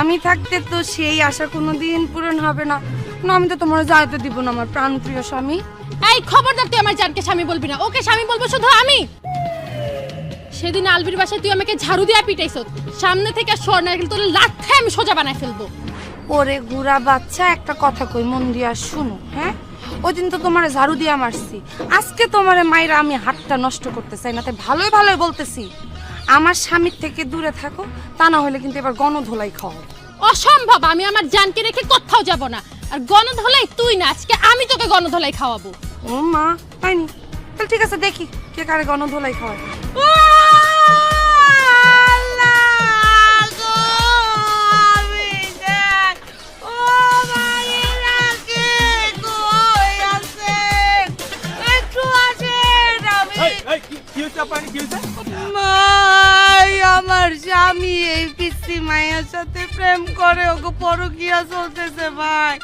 আমি থাকতে তো সেই আশা কোনোদিন পূরণ হবে না। না, আমি তো তোমার যাইতে দিব না আমার প্রাণপ্রিয় স্বামী। এই খবরদার, তুই আমার জানকে স্বামী বলবি না। ওকে স্বামী বলবো শুধু আমি। সেদিন আলবির বাসায় তুই আমাকে ঝাড়ু দিয়া পিটাইছ, সামনে থেকে সর না কিন্তু তোর লাথে আমি সোজা বানাই ফেলবো। ওরে গুড়া বাচ্চা, একটা কথা কই, মন দিয়া শুনো। হ্যাঁ, ওই দিন তো তোমারে ঝাড়ু দিয়া মারছি, আজকে তোমারে মাইরা আমি হাতটা নষ্ট করতে চাই না। তাই ভালোই ভালোই বলতেছি, আমার স্বামীর থেকে দূরে থাকো, তা না হলে কিন্তু এবার গণধোলাই খাও। অসম্ভব, আমি আমার জানকে রেখে কোথাও যাব না। আর গণধোলাই তুই না, আজকে আমি তোকে গণধোলাই খাওয়াবো। ও মা, তাইনি? তাহলে ঠিক আছে, দেখি কে কারে গণধোলাই খাওয়ায়। আমার স্বামী এই পিসি মায়ের সাথে প্রেম করে, ওকে পরকিয়া চলতেছে ভাই।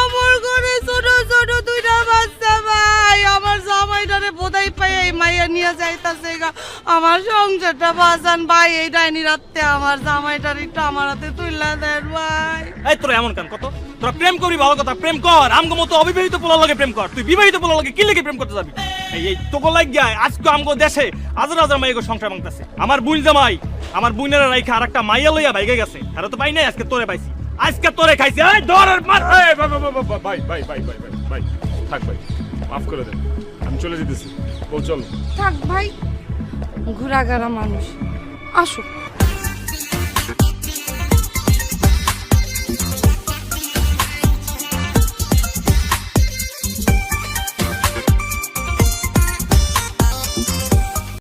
আমার ঘরে ছোট ছোট দুইটা বাচ্চা ভাই, আমার জামাইটারে বোধাই পাই এই মাইয়া নিয়ে যাইতাছে গা। আমার সংসারটা বাঁচান ভাই, এই ডাইনি রাতে আমার জামাইটার একটু আমার হাতে তুইলা দেন ভাই। এই তোরা এমন কাম কত? তোরা প্রেম করবি ভালো কথা, প্রেম কর। আমগো মতো অবিবাহিত পোলার লাগে প্রেম কর। তুই বিবাহিত পোলার লাগে কি লেগে প্রেম করতে যাবি? এই তোকে লাগিয়া আজকে আমগো দেশে হাজার হাজার মাইয়ের সংসার ভাঙতেছে। আমার বুইন জামাই আমার বুইনেরা রাইখা আর একটা মাইয়া লইয়া বাইকে গেছে। আর তো পাই নাই, আজকে তোরে পাইছি, আজকে তোরে খাইছি। এই ধর আর মার। এই ভাই ভাই ভাই ভাই ভাই ভাই থাক ভাই, মাফ করে দেন, আমি চলে যেতেছি। বল চল। থাক ভাই, ঘুরাগারা মানুষ, আসুক।